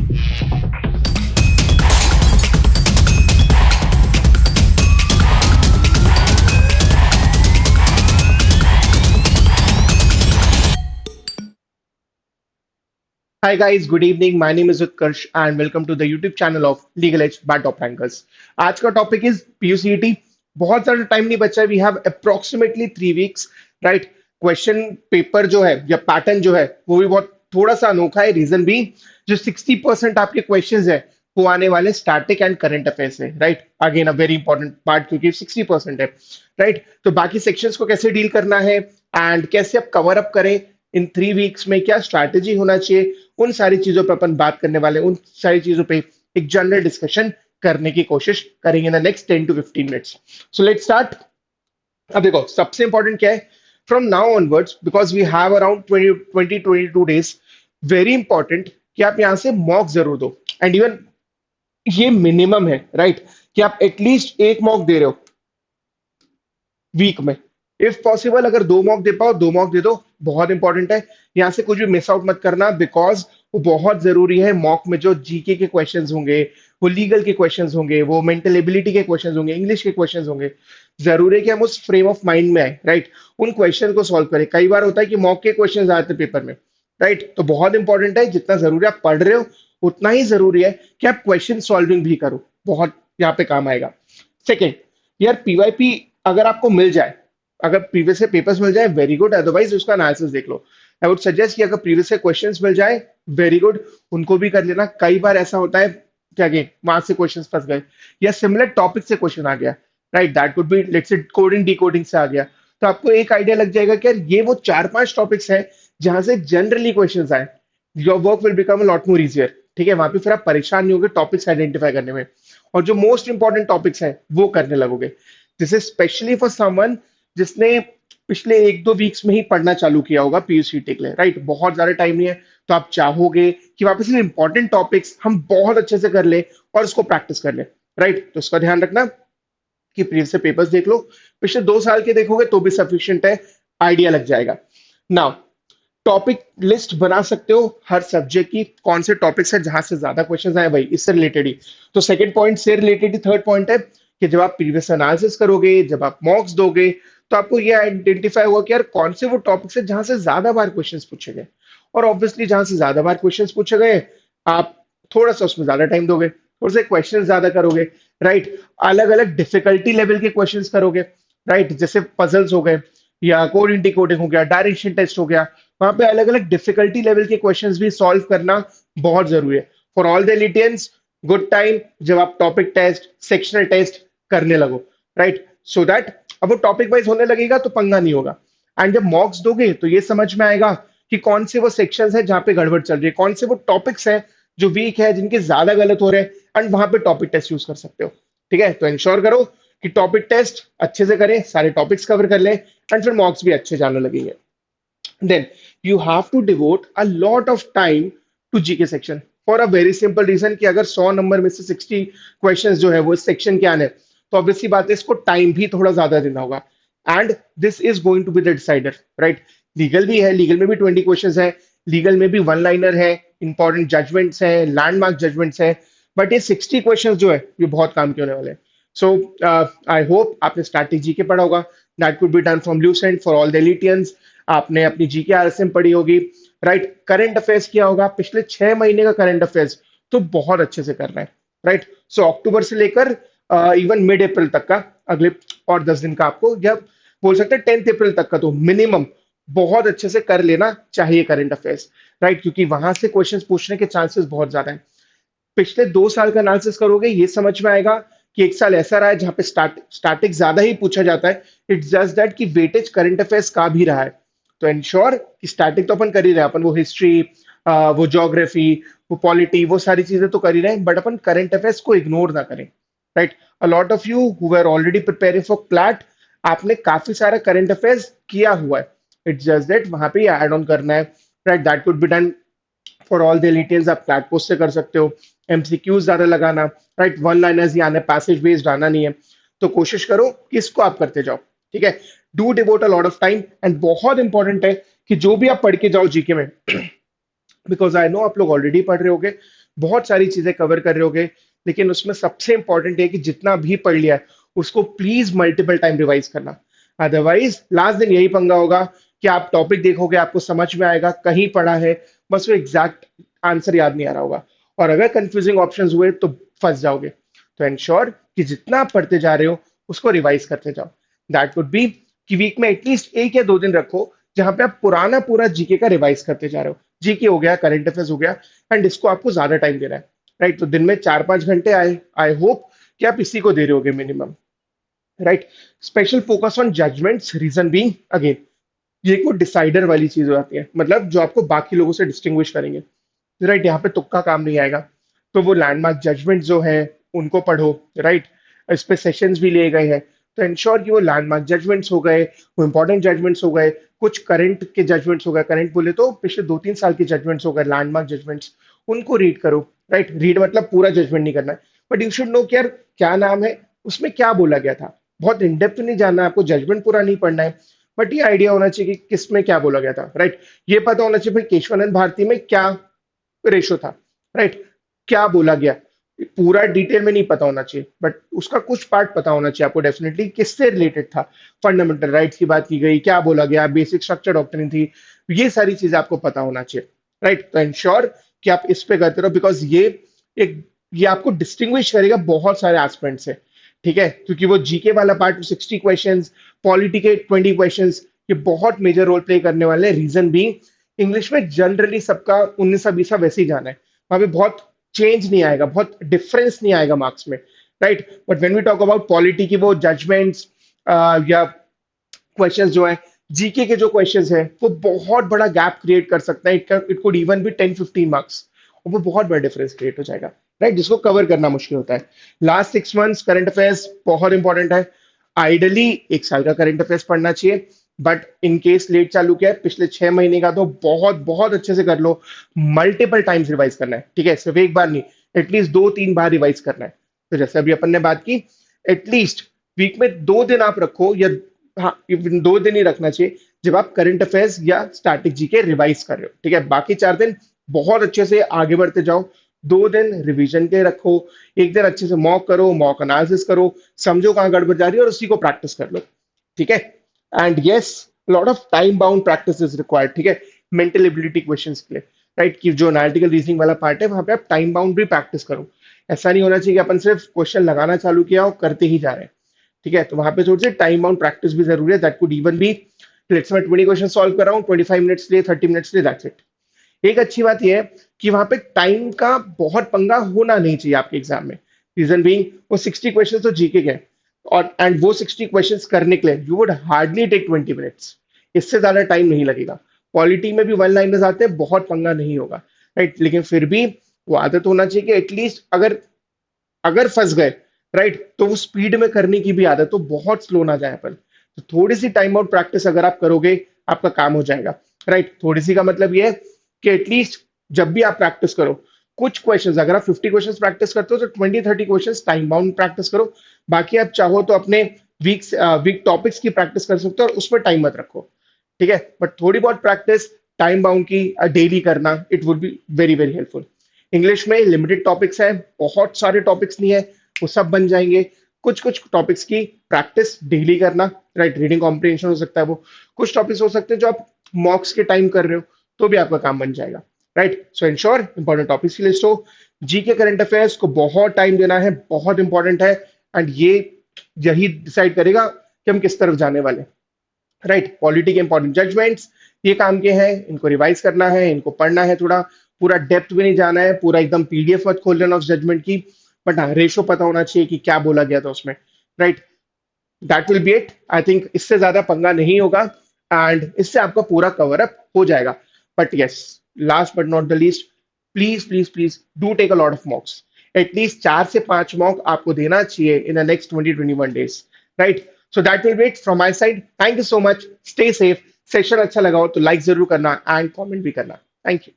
Hi guys, good evening. My name is Utkarsh and welcome to the YouTube channel of Legal Edge by Top Rankers. आज का topic is PUCET. बहुत ज्यादा time नहीं बचा है. We have approximately 3 weeks, right. Question paper जो है या पैटर्न जो है वो भी बहुत थोड़ा सा अनोखा है. रीजन भी जो 60% आपके क्वेश्चंस है वो आने वाले स्टैटिक एंड करंट अफेयर्स से, right. Again a very important part क्योंकि 60% है, राइट. तो बाकी सेक्शंस को कैसे डील करना है एंड कैसे आप कवर अप करें इन 3 वीक्स में, क्या स्ट्रैटेजी होना चाहिए, उन सारी चीजों पर अपन बात करने वाले हैं. उन सारी चीजों पे एक जनरल डिस्कशन करने की कोशिश करेंगे in the next 10 to 15 minutes. So let's start. अब देखो सबसे इंपॉर्टेंट क्या है, from now onwards because we have around 20-22 days, very important कि आप यहाँ से मॉक जरूर दो. एंड इवन ये मिनिमम है, राइट, कि आप एटलीस्ट एक मॉक दे रहे हो वीक में. इफ पॉसिबल अगर 2 मॉक दे पाओ 2 मॉक दे दो, बहुत इंपॉर्टेंट है. यहाँ से कुछ भी मिस आउट मत करना बिकॉज वो बहुत जरूरी है. मॉक में जो जीके के क्वेश्चंस होंगे, वो लीगल के क्वेश्चंस होंगे, वो मेंटल एबिलिटी के क्वेश्चंस होंगे, इंग्लिश के क्वेश्चंस होंगे. जरूरी है कि हम उस फ्रेम ऑफ माइंड में आए, राइट, उन क्वेश्चन को सॉल्व करें. कई बार होता है कि मॉक के क्वेश्चंस आते हैं पेपर में, राइट. तो बहुत इंपॉर्टेंट है, जितना जरूरी आप पढ़ रहे हो उतना ही जरूरी है कि आप क्वेश्चन सॉल्विंग भी करो. बहुत यहाँ पे काम आएगा. सेकेंड, यार पीवाईपी अगर आपको मिल जाए, अगर प्रीवियस से पेपर्स मिल जाए वेरी गुड, अदरवाइज उसका एनालिसिस देख लो. आई वुड सजेस्ट कि अगर प्रीवियस से क्वेश्चंस मिल जाए वेरी गुड, उनको भी कर लेना. कई बार ऐसा होता है कि अगेन वहां से क्वेश्चंस फंस गए या सिमिलर टॉपिक से क्वेश्चन आ गया, right. That could B let's say coding decoding से आ गया, तो आपको एक आइडिया लग जाएगा कि यार ये वो 4-5 टॉपिक्स हैं जहां से जनरली क्वेश्चंस आए. Your work will become a lot more easier. ठीक है, वहां पे फिर आप परेशान नहीं होगे टॉपिक्स आइडेंटिफाई करने में, और जो मोस्ट इंपॉर्टेंट टॉपिक्स हैं वो करने लगोगे. This is specially for someone जिसने पिछले 1-2 वीक्स में ही पढ़ना चालू किया होगा पीयूसीटी के लिए, राइट. बहुत ज्यादा टाइम नहीं है, तो आप चाहोगे कि वापस से इंपॉर्टेंट टॉपिक्स हम बहुत अच्छे से कर ले और उसको प्रैक्टिस कर ले, राइट. तो इसका ध्यान रखना कि प्रीवियस से पेपर्स देख लो. पिछले 2 साल के देखोगे तो भी सफिशिएंट है, आइडिया लग जाएगा. नाउ टॉपिक लिस्ट बना सकते हो हर सब्जेक्ट की, कौन से टॉपिक्स है जहां से ज्यादा क्वेश्चंस आए भाई, इससे रिलेटेड ही. तो सेकंड पॉइंट से रिलेटेड ही थर्ड पॉइंट है कि जब आप प्रीवियस एनालिसिस करोगे, जब आप मॉक्स दोगे, तो आपको ये आइडेंटिफाई होगा कि यार कौन से वो टॉपिक्स है जहां से ज्यादा बार क्वेश्चंस पूछे गए. और ऑब्वियसली जहां से ज्यादा बार क्वेश्चंस पूछे गए, आप थोड़ा सा उसमें ज्यादा टाइम दोगे, थोड़े से क्वेश्चन ज्यादा करोगे, राइट. अलग अलग डिफिकल्टी लेवल के क्वेश्चंस करोगे, राइट. जैसे पजल्स हो गए या कोड डिकोडिंग हो गया, डायरेक्शन टेस्ट हो गया, वहां पे अलग अलग डिफिकल्टी लेवल के क्वेश्चंस भी सॉल्व करना बहुत जरूरी है. For all the elitians, good time जब आप टॉपिक टेस्ट, सेक्शनल टेस्ट करने लगो, राइट. सो दैट अब वो टॉपिक वाइज होने लगेगा तो पंगा नहीं होगा. एंड जब मॉक्स दोगे तो ये समझ में आएगा कि कौन से वो सेक्शंस है जहां पे गड़बड़ चल रही है, कौन से वो टॉपिक्स हैं जो वीक है, जिनके ज्यादा गलत हो रहे हैं, एंड वहां पे टॉपिक टेस्ट यूज कर सकते हो. ठीक है, तो इंश्योर करो कि टॉपिक टेस्ट अच्छे से करें, सारे टॉपिक्स कवर कर लें, एंड फिर मॉक्स भी अच्छे जाने लगेंगे. Then you have to devote a lot of time to GK section for a very simple reason कि अगर 100 नंबर में से 60 क्वेश्चंस जो है वो इस सेक्शन के आने, तो ऑब्वियसली बात है इसको टाइम भी थोड़ा ज्यादा देना होगा. And this is going to be the decider, right. Legal भी है, लीगल में भी 20 क्वेश्चंस है, लीगल में भी वन लाइनर है, इंपॉर्टेंट जजमेंट्स है, लैंडमार्क जजमेंट्स है, बट ये 60 क्वेश्चंस जो है ये बहुत काम के होने वाले हैं. सो आई होप आपने स्टैटिक जीके पढ़ा होगा. That could be done from Lucent for all the elitians. आपने अपनी जीके आरएसएम पढ़ी होगी, राइट. करंट अफेयर्स किया होगा, पिछले 6 महीने का करंट अफेयर्स तो बहुत अच्छे से करना है, राइट. सो अक्टूबर से लेकर इवन मिड अप्रैल तक का, अगले और 10 दिन का आपको, या बोल सकते हैं 10 अप्रैल तक का तो मिनिमम बहुत अच्छे से कर लेना चाहिए करंट अफेयर्स, राइट. क्योंकि वहां से क्वेश्चंस पूछने के चांसेस बहुत ज्यादा है. पिछले 2 साल का एनालिसिस करोगे ये समझ में आएगा कि एक साल ऐसा रहा है जहां पे स्टैटिक ज्यादा ही पूछा जाता है. इट्स जस्ट दैट कि वेटेज करंट अफेयर्स का भी रहा है. तो इंश्योर कि स्टैटिक तो अपन कर ही रहे हैं, अपन वो हिस्ट्री, वो ज्योग्राफी, वो पॉलिटी, वो सारी चीजें तो कर ही रहे हैं, बट अपन करंट अफेयर्स को इग्नोर ना करें, right. A lot of you who are already preparing for CLAT, आपने काफी सारा करंट अफेयर्स किया हुआ है. इट्स जस्ट दैट वहां पे ऐड ऑन करना है, right. That could be done for all the details. आप फ्लैट पोस्ट से कर सकते हो, एमसीक्यूज ज्यादा लगाना, राइट. वन लाइनर्स ही आने, पैसेज बेस्ड आना नहीं है. तो कोशिश करो कि इसको आप करते जाओ, ठीक है. Do devote a lot of time. And बहुत इंपॉर्टेंट है कि जो भी आप पढ़ के जाओ जीके में बिकॉज आई नो आप लोग ऑलरेडी पढ़ रहे होगे, बहुत सारी चीजें कवर कर रहे होगे, लेकिन उसमें सबसे इंपॉर्टेंट है कि जितना भी पढ़ लिया है उसको प्लीज मल्टीपल टाइम रिवाइज करना। अदरवाइज लास्ट दिन यही पंगा होगा कि आप टॉपिक देखोगे, आपको समझ में आएगा, कहीं पढ़ा है, बस वो एग्जैक्ट आंसर याद नहीं आ रहा होगा, और अगर कंफ्यूजिंग ऑप्शंस हुए तो फंस जाओगे। तो इंश्योर कि जितना आप पढ़ते जा रहे हो उसको रिवाइज करते जाओ। दैट वुड बी कि वीक में एटलीस्ट 1 या 2 दिन रखो जहां पे आप पुराना पूरा जीके का रिवाइज करते जा रहे हो। जीके हो गया, करंट अफेयर्स हो गया, एंड इसको आपको ज्यादा टाइम देना है। राइट, तो दिन में 4-5 घंटे, आई आई होप कि आप इसी को दे रहे होगे minimum. Right, special focus on judgments, reason being again, ये कोई डिसाइडर वाली चीज हो जाती है, मतलब जो आपको बाकी लोगों से डिस्टिंग्विश करेंगे। राइट, यहाँ पे तुक्का काम नहीं आएगा। तो वो लैंडमार्क जजमेंट जो है उनको पढ़ो। राइट, इस पे सेशंस भी लिए गए हैं, तो इंश्योर कि वो लैंडमार्क जजमेंट्स हो गए, वो इंपॉर्टेंट जजमेंट्स हो गए, कुछ करंट के जजमेंट्स हो गए, करंट बोले तो पिछले 2-3 साल के जजमेंट्स हो गए, लैंडमार्क जजमेंट्स, उनको रीड करो। राइट, रीड मतलब पूरा जजमेंट नहीं करना है, बट यू शुड नो कि यार क्या नाम है, उसमें क्या बोला गया था। बहुत इन डेप्थ नहीं जानना है आपको, जजमेंट पूरा नहीं पढ़ना है, बट ये आइडिया होना चाहिए कि किस में क्या बोला गया था। राइट, ये पता होना चाहिए भाई केशवानंद भारती में क्या रेशो था। राइट, क्या बोला गया, पूरा डिटेल में नहीं पता होना चाहिए, बट उसका कुछ पार्ट पता होना चाहिए आपको डेफिनेटली, किससे रिलेटेड था। फंडामेंटल राइट्स की बात की गई, क्या बोला गया, बेसिक स्ट्रक्चर डॉक्ट्रिन थी, ये सारी चीजें आपको पता होना चाहिए। राइट, तो इंश्योर कि आप इस पे करते रहो, बिकॉज एक ये आपको डिस्टिंग्विश करेगा बहुत सारे एस्पेक्ट से। ठीक है, क्योंकि वो जीके वाला पार्ट 60 क्वेश्चन, पॉलिटी के 20 क्वेश्चन, ये बहुत मेजर रोल प्ले करने वाले हैं। रीजन बीइंग इंग्लिश में जनरली सबका 19 20 वैसे ही जाना है, वहां पे बहुत चेंज नहीं आएगा, बहुत डिफरेंस नहीं आएगा मार्क्स में। Right, but when we talk about polity की वो जजमेंट्स या क्वेश्चंस जो है, जीके के जो क्वेश्चंस है, वो बहुत बड़ा गैप क्रिएट कर सकता है। It could even be 10-15 marks, और वो बहुत बड़ा डिफरेंस क्रिएट हो जाएगा। राइट, जिसको कवर करना मुश्किल होता है। लास्ट 6 मंथ्स करंट अफेयर्स बहुत इंपॉर्टेंट है। आइडली 1 साल का करंट अफेयर्स पढ़ना चाहिए, बट इन केस लेट चालू किया है पिछले 6 महीने का, तो बहुत बहुत अच्छे से कर लो। मल्टीपल टाइम्स रिवाइज करना है, ठीक है, सिर्फ एक बार नहीं, एटलीस्ट 2-3 बार रिवाइज करना है। तो जैसे अभी अपन ने बात की, एटलीस्ट वीक में 2 दिन आप रखो, या हाँ, इवन 2 दिन ही रखना चाहिए जब आप करंट अफेयर्स या स्टैटिक जीके रिवाइज कर रहे हो। ठीक है, बाकी 4 दिन बहुत अच्छे से आगे बढ़ते जाओ। 2 दिन रिवीजन के रखो, एक दिन अच्छे से मॉक करो, मॉक एनालिसिस करो, समझो कहाँ गड़बड़ जा रही है और उसी को प्रैक्टिस कर लो। ठीक है, and yes, lot of time bound practice is required. ठीक है, मेंटल एबिलिटी क्वेश्चंस के लिए। राइट, कि जो एनालिटिकल रीजनिंग वाला पार्ट है वहां पे आप टाइम बाउंड भी प्रैक्टिस करो। ऐसा नहीं होना चाहिए कि अपन सिर्फ क्वेश्चन लगाना चालू किया और करते ही जा रहे हैं। ठीक है, तो वहां पे थोड़ी सी टाइम बाउंड प्रैक्टिस भी जरूरी है। That could even be, let's मैं 20 क्वेश्चन सॉल्व कर रहा हूँ 25 मिनट्स लिए, 30 मिनट्स लिए, दैट्स इट। एक अच्छी बात यह है कि वहां पे टाइम का बहुत पंगा होना नहीं चाहिए आपके एग्जाम में। रीजन बीइंग वो 60 क्वेश्चन तो जीके के हैं, और एंड वो 60 क्वेश्चन करने के लिए you would hardly take 20 minutes, इससे ज्यादा टाइम नहीं लगेगा। पॉलिटी में भी वन लाइनर्स आते हैं, बहुत पंगा नहीं होगा। राइट, लेकिन फिर भी वो आदत होना चाहिए कि एटलीस्ट अगर अगर फंस गए, राइट, तो वो स्पीड में करने की भी आदत, तो बहुत स्लो ना जाए अपन। तो थोड़ी सी टाइम आउट प्रैक्टिस अगर आप करोगे, आपका काम हो जाएगा। राइट, थोड़ी सी का मतलब ये है कि एटलीस्ट जब भी आप प्रैक्टिस करो, कुछ क्वेश्चंस, अगर आप 50 क्वेश्चंस प्रैक्टिस करते हो तो 20-30 क्वेश्चंस टाइम बाउंड प्रैक्टिस करो। बाकी आप चाहो तो अपने वीक टॉपिक्स की प्रैक्टिस कर सकते हो और उसमें टाइम मत रखो। ठीक है, बट थोड़ी बहुत प्रैक्टिस टाइम बाउंड की डेली करना, it would be very very helpful. English में लिमिटेड टॉपिक्स है, बहुत सारे टॉपिक्स नहीं है, वो सब बन जाएंगे। कुछ कुछ टॉपिक्स की प्रैक्टिस डेली करना। राइट, रीडिंग कॉम्प्रिहेंशन हो सकता है वो, कुछ टॉपिक्स हो सकते हैं जो आप मॉक्स के टाइम कर रहे हो, तो भी आपका काम बन जाएगा। राइट, सो इंश्योर इंपॉर्टेंट टॉपिक्स की लिस्ट हो। जीके करंट अफेयर्स को बहुत टाइम देना है, बहुत इंपॉर्टेंट है, एंड ये यही डिसाइड करेगा कि हम किस तरफ जाने वाले हैं। राइट, पॉलिटी के इंपॉर्टेंट जजमेंट्स ये काम के हैं, इनको रिवाइज करना है, इनको पढ़ना है थोड़ा, पूरा डेप्थ भी नहीं जाना है, पूरा एकदम पीडीएफ मत खोल लेना उस जजमेंट की, बट हाँ रेशो पता होना चाहिए कि क्या बोला गया था उसमें। Right, that will be it. I think इससे ज्यादा पंगा नहीं होगा, एंड इससे आपका पूरा कवर अप हो जाएगा। But yes, last but not the least, please please please do take a lot of mocks. At least 4 से 5 मॉक आपको देना चाहिए in the next 20-21 days. Right, so that will be it from my side. Thank you so much, stay safe. Session अच्छा लगा हो तो like जरूर करना एंड कमेंट भी करना। Thank you.